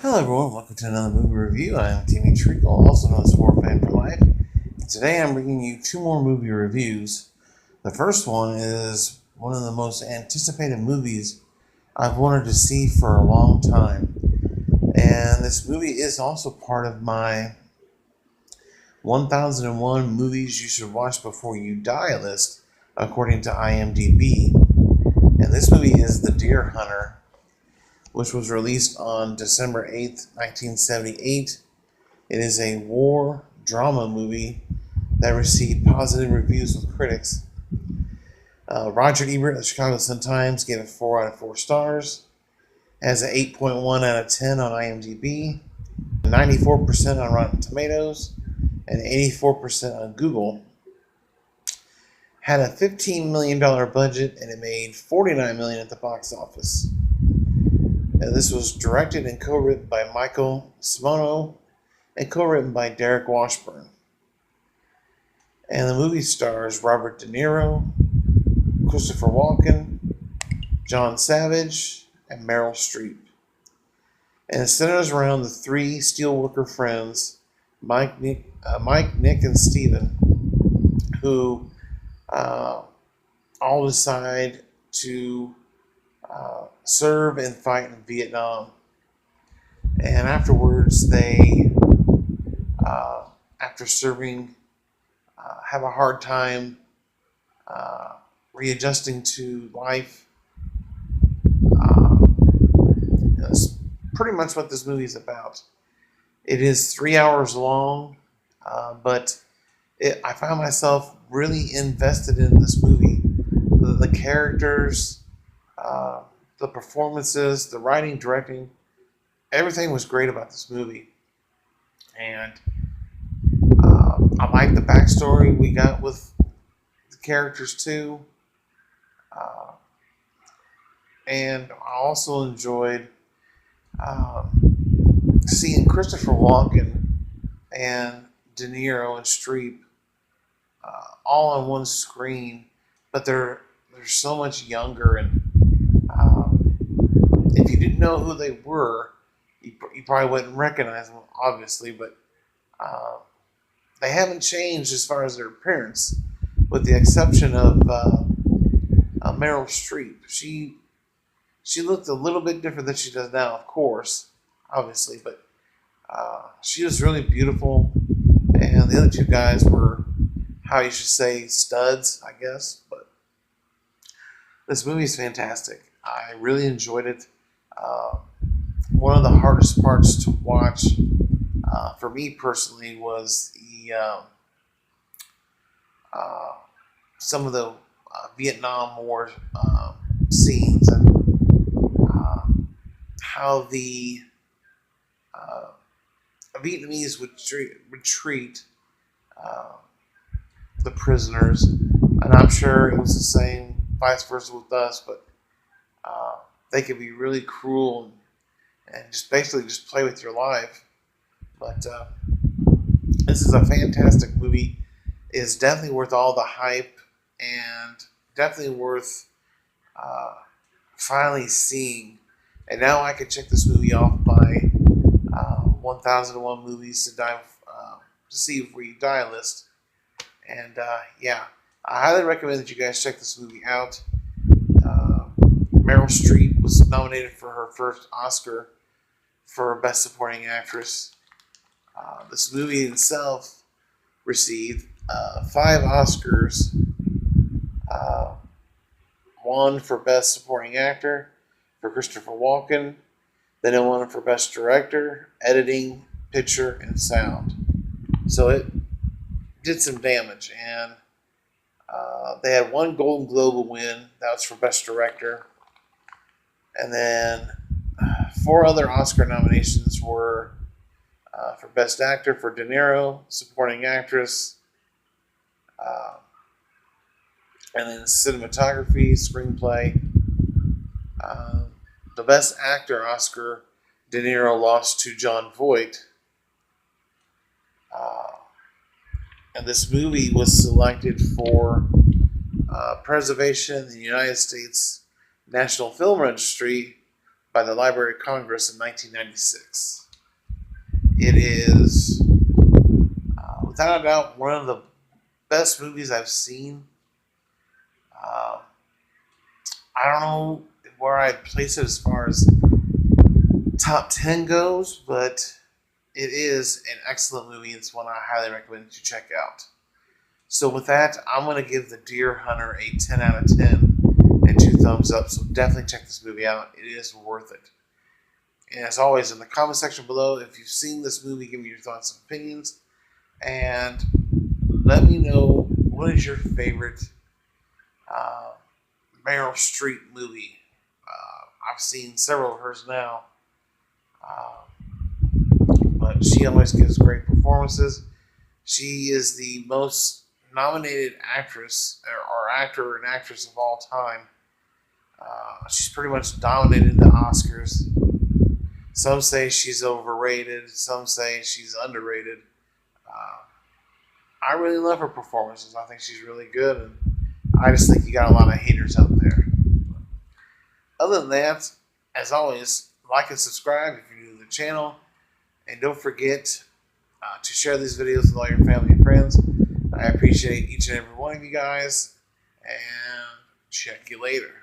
Hello everyone, welcome to another movie review. I am Timmy Treacle, also known as Horror Fan for Life. Today I'm bringing you two more movie reviews. The first one is one of the most anticipated movies I've wanted to see for a long time. And this movie is also part of my 1001 Movies You Should Watch Before You Die list, according to IMDb. And this movie is The Deer Hunter, which was released on December 8th, 1978. It is a war drama movie that received positive reviews with critics. Roger Ebert of the Chicago Sun-Times gave it 4 out of 4 stars. It has an 8.1 out of 10 on IMDb, 94% on Rotten Tomatoes, and 84% on Google. Had a $15 million budget and it made $49 million at the box office. This was directed and co-written by Michael Cimino and co-written by Derek Washburn. And the movie stars Robert De Niro, Christopher Walken, John Savage, and Meryl Streep. And it centers around the three steelworker friends, Mike, Nick, and Steven, who all decide to serve and fight in Vietnam. And afterwards, they, after serving, have a hard time readjusting to life. That's pretty much what this movie is about. It is 3 hours long, but I found myself really invested in this movie. The characters, the performances, the writing, directing, everything was great about this movie. And I like the backstory we got with the characters too. And I also enjoyed seeing Christopher Walken and De Niro and Streep all on one screen, but they're so much younger, and if you didn't know who they were, you probably wouldn't recognize them, obviously, but they haven't changed as far as their appearance, with the exception of Meryl Streep. She looked a little bit different than she does now, of course, obviously, but she was really beautiful, and the other two guys were, how you should say, studs, I guess, but this movie is fantastic. I really enjoyed it. One of the hardest parts to watch for me personally was some of the Vietnam War scenes, and how the Vietnamese would treat the prisoners. And I'm sure it was the same vice versa with us, but they could be really cruel and just basically just play with your life. But this is a fantastic movie. It is definitely worth all the hype, and definitely worth finally seeing. And now I can check this movie off my 1001 Movies to see Before You Die list. And yeah, I highly recommend that you guys check this movie out. Meryl Streep was nominated for her first Oscar for Best Supporting Actress. This movie itself received 5 Oscars. One for Best Supporting Actor for Christopher Walken. Then it won for Best Director, Editing, Picture, and Sound. So it did some damage, and they had 1 Golden Globe win. That was for Best Director. And then 4 other Oscar nominations were for Best Actor for De Niro, Supporting Actress, and then Cinematography, Screenplay. The Best Actor Oscar, De Niro lost to Jon Voight. And this movie was selected for preservation in the United States National Film Registry by the Library of Congress in 1996. It is, without a doubt, one of the best movies I've seen. I don't know where I'd place it as far as top 10 goes, but it is an excellent movie. It's one I highly recommend you check out. So with that, I'm going to give The Deer Hunter a 10 out of 10 and 2 thumbs up. So definitely check this movie out. It is worth it. And as always, in the comment section below, if you've seen this movie, give me your thoughts and opinions. And let me know, what is your favorite Meryl Streep movie? I've seen several of hers now. But she always gives great performances. She is the most nominated actress or actor and actress of all time. She's pretty much dominated the Oscars. Some say she's overrated. Some say she's underrated. I really love her performances. I think she's really good, and I just think you got a lot of haters out there. Other than that, as always, like and subscribe if you're new to the channel, and don't forget to share these videos with all your family and friends. I appreciate each and every one of you guys, and check you later.